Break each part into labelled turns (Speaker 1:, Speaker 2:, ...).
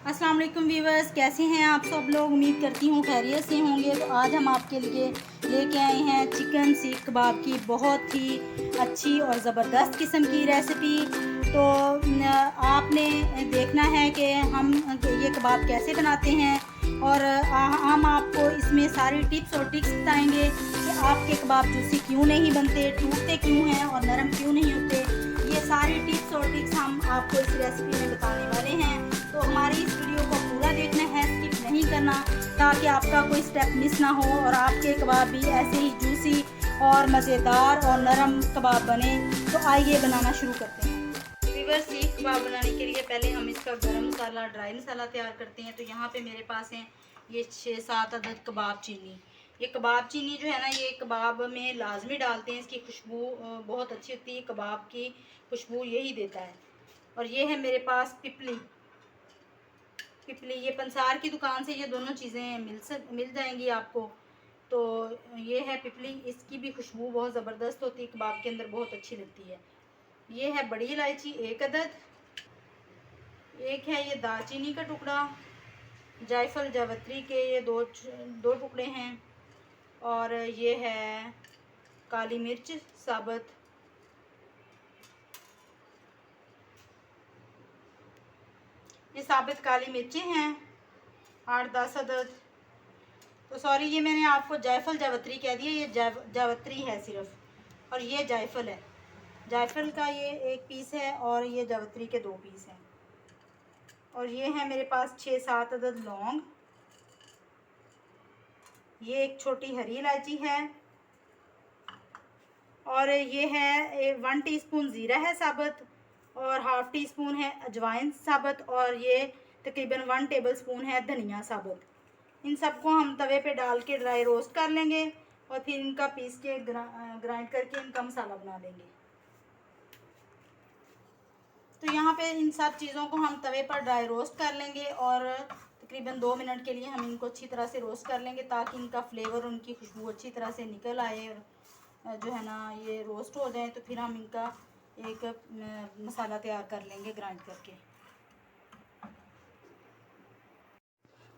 Speaker 1: अस्सलाम वालेकुम व्यूवर्स, कैसे हैं आप सब लोग। उम्मीद करती हूँ खैरियत से होंगे। तो आज हम आपके लिए लेके आए हैं चिकन सीख कबाब की बहुत ही अच्छी और ज़बरदस्त किस्म की रेसिपी। तो आपने देखना है कि हम ये कबाब कैसे बनाते हैं और हम आपको इसमें सारी टिप्स और ट्रिक्स बताएंगे कि आपके कबाब जूसी क्यों नहीं बनते, टूटते क्यों हैं और नरम क्यों नहीं होते। ये सारी टिप्स और ट्रिक्स हम आपको इस रेसिपी में बताने वाले हैं। तो हमारी इस वीडियो को पूरा देखना है, स्किप नहीं करना, ताकि आपका कोई स्टेप मिस ना हो और आपके कबाब भी ऐसे ही जूसी और मज़ेदार और नरम कबाब बने। तो आइए बनाना शुरू करते हैं। व्यूअर्स, सीख कबाब बनाने के लिए पहले हम इसका गरम मसाला, ड्राई मसाला तैयार करते हैं। तो यहाँ पे मेरे पास हैं ये 6-7 अदद कबाब चीनी। ये कबाब चीनी जो है ना, ये कबाब में लाजमी डालते हैं, इसकी खुशबू बहुत अच्छी होती है, कबाब की खुशबू यही देता है। और ये है मेरे पास पिपली। ये पंसार की दुकान से ये दोनों चीज़ें मिल जाएंगी आपको। तो ये है पिपली, इसकी भी खुशबू बहुत ज़बरदस्त होती है, कबाब के अंदर बहुत अच्छी लगती है। ये है बड़ी इलायची 1 अदद। एक है ये दालचीनी का टुकड़ा। जायफल जावित्री के ये दो टुकड़े हैं। और ये है काली मिर्च साबुत। ये साबुत काली मिर्चें हैं 8-10 अदद। तो सॉरी, ये मैंने आपको जायफल जावित्री कह दिया, ये जावित्री है सिर्फ। और ये जायफल है, जायफल का ये 1 पीस है और ये जावित्री के 2 पीस हैं। और ये है मेरे पास 6-7 अदद लौंग। ये एक छोटी हरी इलायची है। और ये है 1 टीस्पून ज़ीरा है साबुत और हाफ़ टी स्पून है अजवाइन साबुत। और ये तकरीबन 1 टेबलस्पून है धनिया साबुत। इन सबको हम तवे पे डाल के ड्राई रोस्ट कर लेंगे और फिर इनका पीस के ग्राइंड करके इनका मसाला बना लेंगे। तो यहाँ पे इन सब चीज़ों को हम तवे पर ड्राई रोस्ट कर लेंगे और तकरीबन 2 मिनट के लिए हम इनको अच्छी तरह से रोस्ट कर लेंगे, ताकि इनका फ्लेवर, उनकी खुशबू अच्छी तरह से निकल आए और जो है ना ये रोस्ट हो जाए। तो फिर हम इनका एक मसाला तैयार कर लेंगे ग्राइंड करके।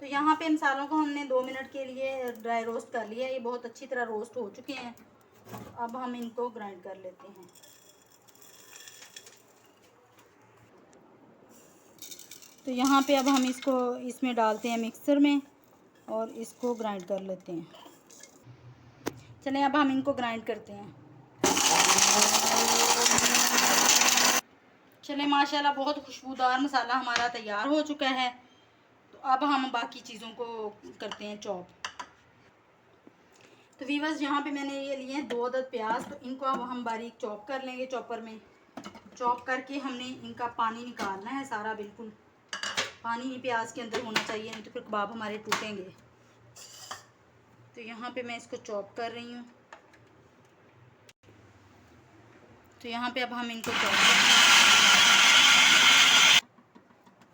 Speaker 1: तो यहाँ पे मसालों को हमने 2 मिनट के लिए ड्राई रोस्ट कर लिया। ये बहुत अच्छी तरह रोस्ट हो चुके हैं। अब हम इनको ग्राइंड कर लेते हैं। तो यहाँ पे अब हम इसको इसमें डालते हैं मिक्सर में और इसको ग्राइंड कर लेते हैं। चलें, अब हम इनको ग्राइंड करते हैं। चलें, माशाल्लाह बहुत खुशबूदार मसाला हमारा तैयार हो चुका है। तो अब हम बाकी चीज़ों को करते हैं चॉप। तो वीवर्स, यहाँ पे मैंने ये लिए हैं 2 अदद प्याज। तो इनको अब हम बारीक चॉप कर लेंगे। चॉपर में चॉप करके हमने इनका पानी निकालना है सारा, बिल्कुल पानी नहीं प्याज के अंदर होना चाहिए, नहीं तो फिर कबाब हमारे टूटेंगे। तो यहाँ पे मैं इसको चॉप कर रही हूँ। तो यहाँ पे अब हम इनको चॉप करेंगे।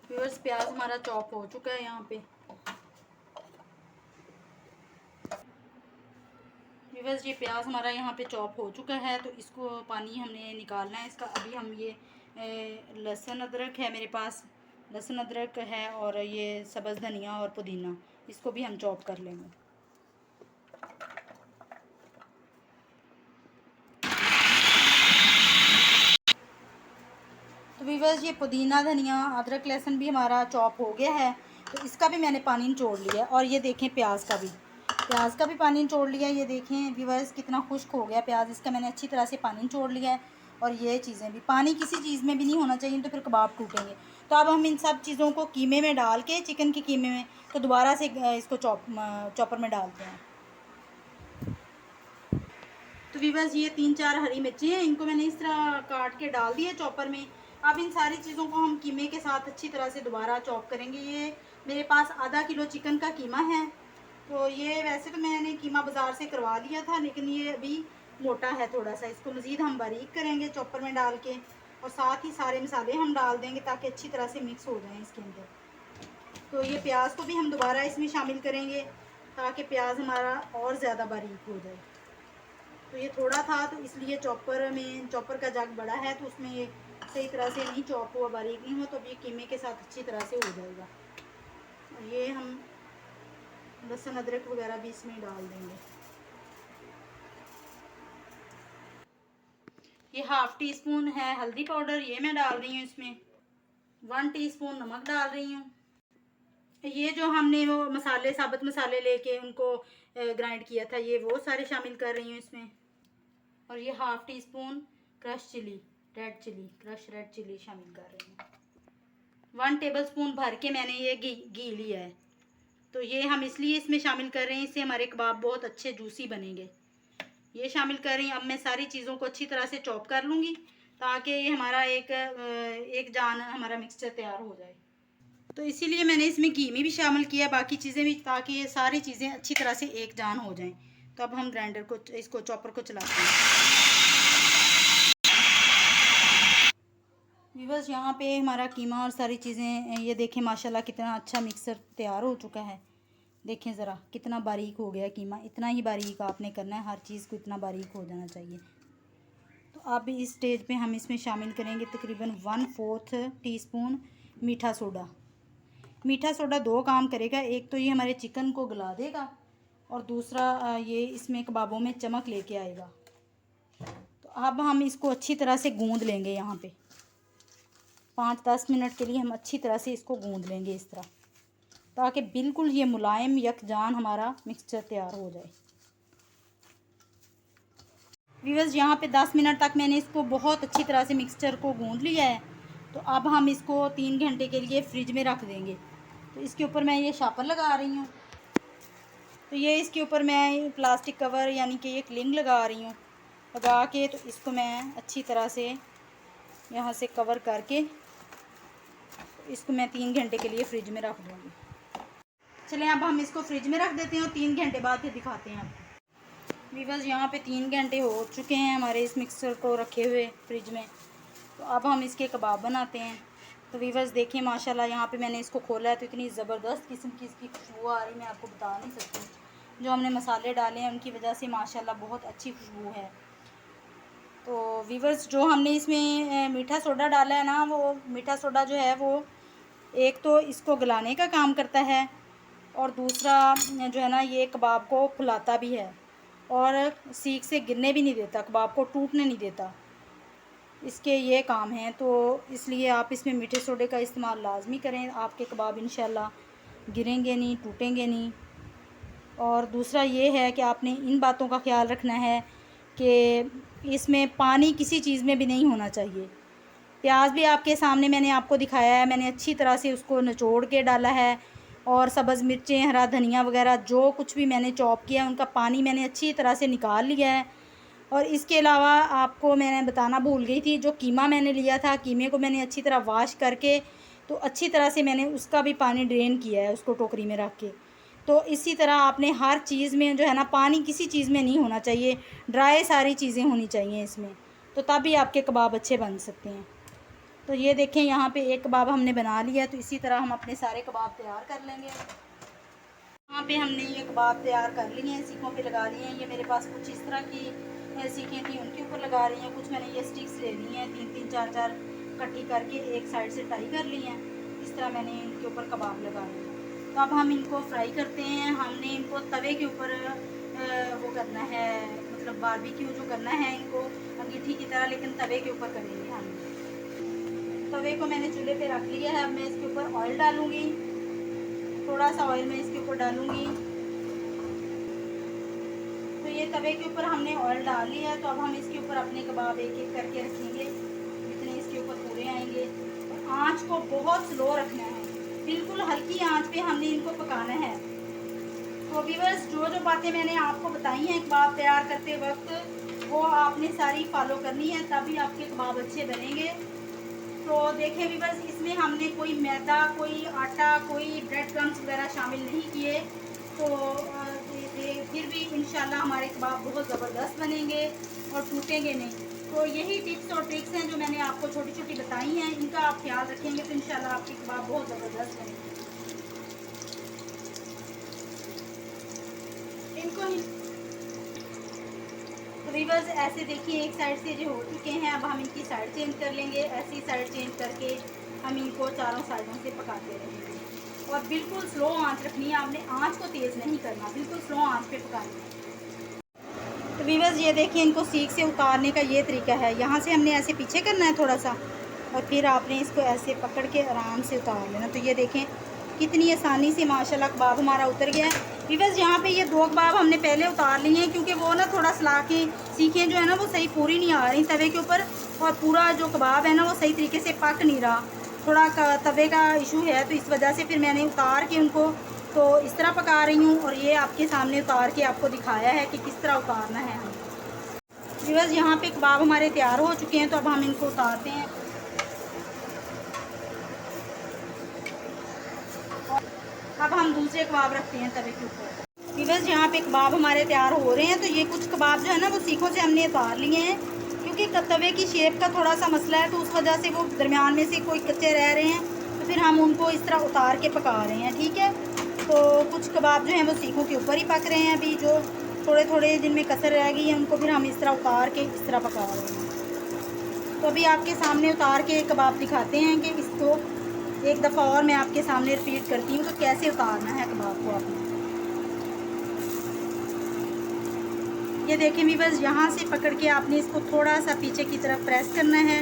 Speaker 1: व्यूअर्स, प्याज हमारा चॉप हो चुका है यहाँ पे। व्यूअर्स, ये प्याज हमारा यहाँ पे चॉप हो चुका है। तो इसको पानी हमने निकालना है इसका। अभी हम ये लहसुन अदरक है मेरे पास, लहसुन अदरक है और ये सब्ज़ धनिया और पुदीना, इसको भी हम चॉप कर लेंगे। तो व्यूअर्स, ये पुदीना, धनिया, अदरक, लहसुन भी हमारा चॉप हो गया है। तो इसका भी मैंने पानी निचोड़ लिया है। और ये देखें प्याज का भी पानी निचोड़ लिया है। ये देखें व्यूअर्स, कितना खुश्क हो गया प्याज, इसका मैंने अच्छी तरह से पानी निचोड़ लिया है। और ये चीज़ें भी, पानी किसी चीज़ में भी नहीं होना चाहिए, तो फिर कबाब टूटेंगे। तो अब हम इन सब चीज़ों को कीमे में डाल के, चिकन के कीमे में, तो दोबारा से इसको चॉपर में डालते हैं। तो व्यूअर्स, ये 3-4 हरी मिर्ची हैं, इनको मैंने इस तरह काट के डाल दिया चॉपर में। अब इन सारी चीज़ों को हम कीमे के साथ अच्छी तरह से दोबारा चॉप करेंगे। ये मेरे पास आधा किलो चिकन का कीमा है। तो ये वैसे तो मैंने कीमा बाज़ार से करवा लिया था, लेकिन ये अभी मोटा है थोड़ा सा। इसको मज़ीद हम बारीक करेंगे चॉपर में डाल के, और साथ ही सारे मसाले हम डाल देंगे ताकि अच्छी तरह से मिक्स हो जाए इसके अंदर। तो ये प्याज को भी हम दोबारा इसमें शामिल करेंगे, ताकि प्याज हमारा और ज़्यादा बारीक हो जाए। तो ये थोड़ा था, तो इसलिए चॉपर का जग बड़ा है, तो उसमें ये सही तरह से नहीं चॉप हुआ, बारीक नहीं हुआ। तो अब ये कीमे के साथ अच्छी तरह से हो जाएगा। और ये हम लहसुन अदरक वगैरह भी इसमें डाल देंगे। ये 1/2 टीस्पून है हल्दी पाउडर, ये मैं डाल रही हूँ इसमें। 1 टीस्पून नमक डाल रही हूँ। ये जो हमने वो मसाले, साबुत मसाले लेके उनको ग्राइंड किया था, ये वो सारे शामिल कर रही हूँ इसमें। और ये 1/2 teaspoon crush chilli, red chilli, crush red chilli शामिल कर रही हूँ। 1 टेबलस्पून भर के मैंने ये घी लिया है। तो ये हम इसलिए इसमें शामिल कर रहे हैं, इससे हमारे कबाब बहुत अच्छे जूसी बनेंगे। ये शामिल कर रही हूँ। अब मैं सारी चीज़ों को अच्छी तरह से चॉप कर लूँगी ताकि ये हमारा एक जान हमारा मिक्सचर तैयार हो जाए। तो इसीलिए मैंने इसमें घी में भी शामिल किया, बाकी चीज़ें भी, ताकि ये सारी चीज़ें अच्छी तरह से एक जान हो जाएं। तो अब हम ग्राइंडर को, इसको चॉपर को चलाते हैं। व्यूअर्स, यहाँ पे हमारा कीमा और सारी चीज़ें, ये देखें माशाल्लाह कितना अच्छा मिक्सर तैयार हो चुका है। देखें ज़रा कितना बारीक हो गया कीमा। इतना ही बारीक आपने करना है, हर चीज़ को इतना बारीक हो जाना चाहिए। तो अब इस स्टेज पे हम इसमें शामिल करेंगे तकरीबन 1/4 टीस्पून मीठा सोडा। मीठा सोडा 2 काम करेगा, एक तो ये हमारे चिकन को गला देगा और दूसरा ये इसमें कबाबों में चमक लेके आएगा। तो अब हम इसको अच्छी तरह से गूंद लेंगे। यहाँ पे 5-10 मिनट के लिए हम अच्छी तरह से इसको गूंद लेंगे इस तरह, ताकि बिल्कुल ये मुलायम यकजान हमारा मिक्सचर तैयार हो जाए। व्यूअर्स, यहाँ पे 10 मिनट तक मैंने इसको बहुत अच्छी तरह से मिक्सचर को गूंद लिया है। तो अब हम इसको 3 घंटे के लिए फ्रिज में रख देंगे। तो इसके ऊपर मैं ये शापर लगा रही हूँ। तो ये इसके ऊपर मैं प्लास्टिक कवर यानी कि ये क्लिंग लगा रही हूँ। लगा के तो इसको मैं अच्छी तरह से यहाँ से कवर करके इसको मैं 3 घंटे के लिए फ्रिज में रख दूँगी। चलें अब हम इसको फ्रिज में रख देते हैं और 3 घंटे बाद फिर दिखाते हैं आपको। व्यूअर्स, यहाँ पे 3 घंटे हो चुके हैं हमारे इस मिक्सर को रखे हुए फ्रिज में। तो अब हम इसके कबाब बनाते हैं। तो व्यूअर्स देखिए माशाल्लाह, यहाँ पे मैंने इसको खोला है तो इतनी ज़बरदस्त किस्म की इसकी खुशबू आ रही, मैं आपको बता नहीं सकती। जो हमने मसाले डाले हैं उनकी वजह से माशाल्लाह बहुत अच्छी खुशबू है। तो व्यूअर्स, जो हमने इसमें मीठा सोडा डाला है ना, वो मीठा सोडा जो है वो एक तो इसको गलाने का काम करता है और दूसरा जो है ना, ये कबाब को फुलाता भी है और सीख से गिरने भी नहीं देता, कबाब को टूटने नहीं देता। इसके ये काम हैं। तो इसलिए आप इसमें मीठे सोडे का इस्तेमाल लाजमी करें, आपके कबाब इंशाल्लाह गिरेंगे नहीं, टूटेंगे नहीं। और दूसरा ये है कि आपने इन बातों का ख्याल रखना है कि इसमें पानी किसी चीज़ में भी नहीं होना चाहिए। प्याज भी आपके सामने मैंने आपको दिखाया है, मैंने अच्छी तरह से उसको निचोड़ के डाला है और सब्ज़ मिर्चें, हरा धनिया वगैरह जो कुछ भी मैंने चॉप किया है उनका पानी मैंने अच्छी तरह से निकाल लिया है। और इसके अलावा आपको मैंने बताना भूल गई थी, जो कीमा मैंने लिया था, कीमे को मैंने अच्छी तरह वाश करके तो अच्छी तरह से मैंने उसका भी पानी ड्रेन किया है, उसको टोकरी में रख के। तो इसी तरह आपने हर चीज़ में जो है ना, पानी किसी चीज़ में नहीं होना चाहिए, ड्राई सारी चीज़ें होनी चाहिए इसमें, तो तभी आपके कबाब अच्छे बन सकते हैं। तो ये देखें यहाँ पे एक कबाब हमने बना लिया, तो इसी तरह हम अपने सारे कबाब तैयार कर लेंगे। यहाँ पे हमने ये कबाब तैयार कर लिए हैं, सीखों पे लगा लिए हैं। ये मेरे पास कुछ इस तरह की सीखें थी, उनके ऊपर लगा रही हैं। कुछ मैंने ये स्टिक्स ले ली हैं, 3-3, 4-4 इकट्ठी करके एक साइड से टाई कर ली हैं। इस तरह मैंने इनके ऊपर कबाब लगा लिए। तो अब हम इनको फ्राई करते हैं। हमने इनको तवे के ऊपर वो करना है, मतलब बारबेक्यू जो करना है इनको अंगीठी की तरह, लेकिन तवे के ऊपर करेंगे हम। तवे को मैंने चूल्हे पे रख लिया है। अब मैं इसके ऊपर ऑयल डालूँगी, थोड़ा सा ऑयल मैं इसके ऊपर डालूँगी। तो ये तवे के ऊपर हमने ऑयल डाल लिया है। तो अब हम इसके ऊपर अपने कबाब एक एक करके रखेंगे, जितने इसके ऊपर पूरे आएंगे। तो आँच को बहुत स्लो रखना है, बिल्कुल हल्की आँच पे हमने इनको पकाना है। तो व्यूअर्स, जो जो बातें मैंने आपको बताई हैं कबाब तैयार करते वक्त, वो आपने सारी फॉलो करनी है, तभी आपके कबाब अच्छे बनेंगे। तो देखें व्यूअर्स, इसमें हमने कोई मैदा, कोई आटा, कोई ब्रेड क्रम्स वगैरह शामिल नहीं किए। तो फिर भी इंशाल्लाह हमारे कबाब बहुत ज़बरदस्त बनेंगे और टूटेंगे नहीं। तो यही टिप्स और ट्रिक्स हैं जो मैंने आपको छोटी छोटी बताई हैं, इनका आप ख्याल रखेंगे तो इंशाल्लाह आपके कबाब बहुत ज़बरदस्त बनेंगे। इनको ही तो व्यूअर्स ऐसे देखिए, एक साइड से जो हो चुके हैं, अब हम इनकी साइड चेंज कर लेंगे। ऐसी साइड चेंज करके हम इनको चारों साइडों से पकाते रहेंगे। और बिल्कुल स्लो आंच रखनी है आपने, आंच को तेज़ नहीं करना, बिल्कुल स्लो आंच पे पकाना है। तो व्यूअर्स ये देखिए, इनको सीख से उतारने का ये तरीका है। यहाँ से हमने ऐसे पीछे करना है थोड़ा सा, और फिर आपने इसको ऐसे पकड़ के आराम से उतार लेना। तो ये देखें कितनी आसानी से माशाल्लाह कबाब हमारा उतर गया है। व्यूअर्स यहाँ पे ये 2 कबाब हमने पहले उतार लिए हैं, क्योंकि वो ना थोड़ा सला के सीखें जो है ना वो सही पूरी नहीं आ रही तवे के ऊपर, और पूरा जो कबाब है ना वो सही तरीके से पक नहीं रहा, थोड़ा तवे का इशू है। तो इस वजह से फिर मैंने उतार के उनको तो इस तरह पका रही हूँ, और ये आपके सामने उतार के आपको दिखाया है कि किस तरह उतारना है हमें। व्यूअर्स यहाँ पे कबाब हमारे तैयार हो चुके हैं, तो अब हम इनको उतारते हैं। अब हम दूसरे कबाब रखते हैं तवे के ऊपर। व्यूअर्स यहाँ पे कबाब हमारे तैयार हो रहे हैं। तो ये कुछ कबाब जो है ना वो सीखों से हमने उतार लिए हैं, क्योंकि तवे की शेप का थोड़ा सा मसला है, तो उस वजह से वो दरमियान में से कोई कच्चे रह रहे हैं, तो फिर हम उनको इस तरह उतार के पका रहे हैं, ठीक है। तो कुछ कबाब जो हैं वो सीखों के ऊपर ही पक रहे हैं, अभी जो थोड़े थोड़े जिनमें कसर रह गई है उनको फिर हम इस तरह उतार के इस तरह पका रहे हैं। तो अभी आपके सामने उतार के कबाब दिखाते हैं कि इसको एक दफ़ा और मैं आपके सामने रिपीट करती हूँ तो कैसे उतारना है कबाब को आपने। ये देखें व्यूअर्स, यहाँ से पकड़ के आपने इसको थोड़ा सा पीछे की तरफ प्रेस करना है,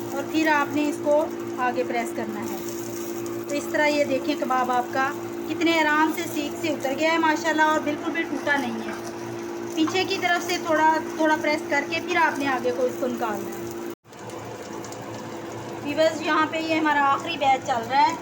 Speaker 1: और फिर आपने इसको आगे प्रेस करना है। तो इस तरह ये देखें कबाब आपका कितने आराम से सीख से उतर गया है माशाल्लाह, और बिल्कुल भी टूटा नहीं है। पीछे की तरफ से थोड़ा थोड़ा प्रेस करके फिर आपने आगे को इसको निकालना है। व्यूअर्स यहाँ पे ये हमारा आखिरी बैच चल रहा है।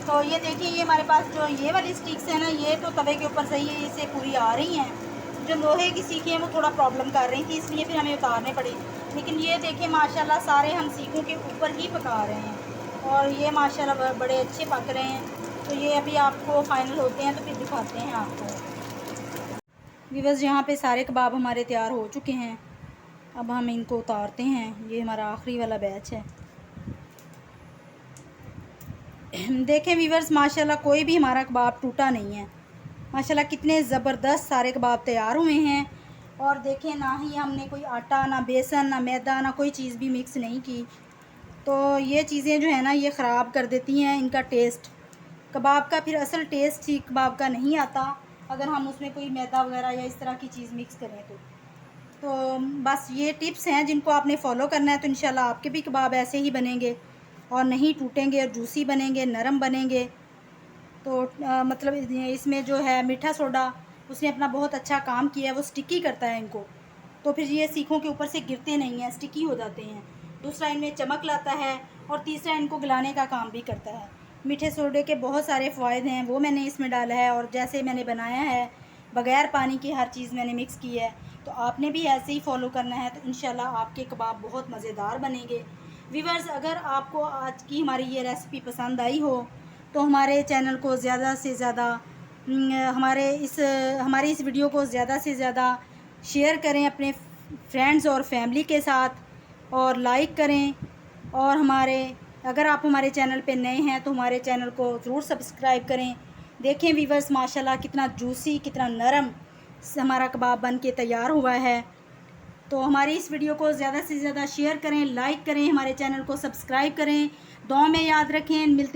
Speaker 1: तो ये देखिए, ये हमारे पास जो ये वाली स्टिक्स है ना, ये तो तवे के ऊपर सही है, इससे पूरी आ रही हैं। जो लोहे की सीखें हैं वो थोड़ा प्रॉब्लम कर रही थी, इसलिए फिर हमें उतारने पड़ी। लेकिन ये देखिए माशाल्लाह सारे हम सीखों के ऊपर ही पका रहे हैं, और ये माशाल्लाह बड़े अच्छे पक रहे हैं। तो ये अभी आपको फाइनल होते हैं तो फिर दिखाते हैं आपको। व्यूअर्स यहाँ पे सारे कबाब हमारे तैयार हो चुके हैं, अब हम इनको उतारते हैं। ये हमारा आखिरी वाला बैच है। देखें व्यूअर्स, माशाल्लाह कोई भी हमारा कबाब टूटा नहीं है। माशाल्लाह कितने ज़बरदस्त सारे कबाब तैयार हुए हैं। और देखें, ना ही हमने कोई आटा, ना बेसन, ना मैदा, ना कोई चीज़ भी मिक्स नहीं की। तो ये चीज़ें जो है ना ये ख़राब कर देती हैं इनका टेस्ट। कबाब का फिर असल टेस्ट ही कबाब का नहीं आता अगर हम उसमें कोई मैदा वगैरह या इस तरह की चीज़ मिक्स करें तो बस ये टिप्स हैं जिनको आपने फ़ॉलो करना है, तो इंशाल्लाह आपके भी कबाब ऐसे ही बनेंगे और नहीं टूटेंगे, और जूसी बनेंगे, नरम बनेंगे। तो मतलब इसमें जो है मीठा सोडा उसने अपना बहुत अच्छा काम किया है, वो स्टिकी करता है इनको। तो फिर ये सीखों के ऊपर से गिरते नहीं हैं, स्टिकी हो जाते हैं। दूसरा, इनमें चमक लाता है, और तीसरा, इनको गलाने का काम भी करता है। मीठे सोडे के बहुत सारे फ़ायदे हैं, वो मैंने इसमें डाला है, और जैसे मैंने बनाया है बग़ैर पानी के हर चीज़ मैंने मिक्स की है। तो आपने भी ऐसे ही फ़ॉलो करना है, तो इंशाल्लाह आपके कबाब बहुत मज़ेदार बनेंगे। व्यूअर्स, अगर आपको आज की हमारी ये रेसिपी पसंद आई हो तो हमारे चैनल को ज़्यादा से ज़्यादा हमारी इस वीडियो को ज़्यादा से ज़्यादा शेयर करें अपने फ्रेंड्स और फैमिली के साथ, और लाइक करें। और अगर आप हमारे चैनल पे नए हैं तो हमारे चैनल को ज़रूर सब्सक्राइब करें। देखें व्यूअर्स, माशाल्लाह कितना जूसी, कितना नरम हमारा कबाब बन के तैयार हुआ है। तो हमारी इस वीडियो को ज़्यादा से ज़्यादा शेयर करें, लाइक करें, हमारे चैनल को सब्सक्राइब करें। दुआ में याद रखें। मिलते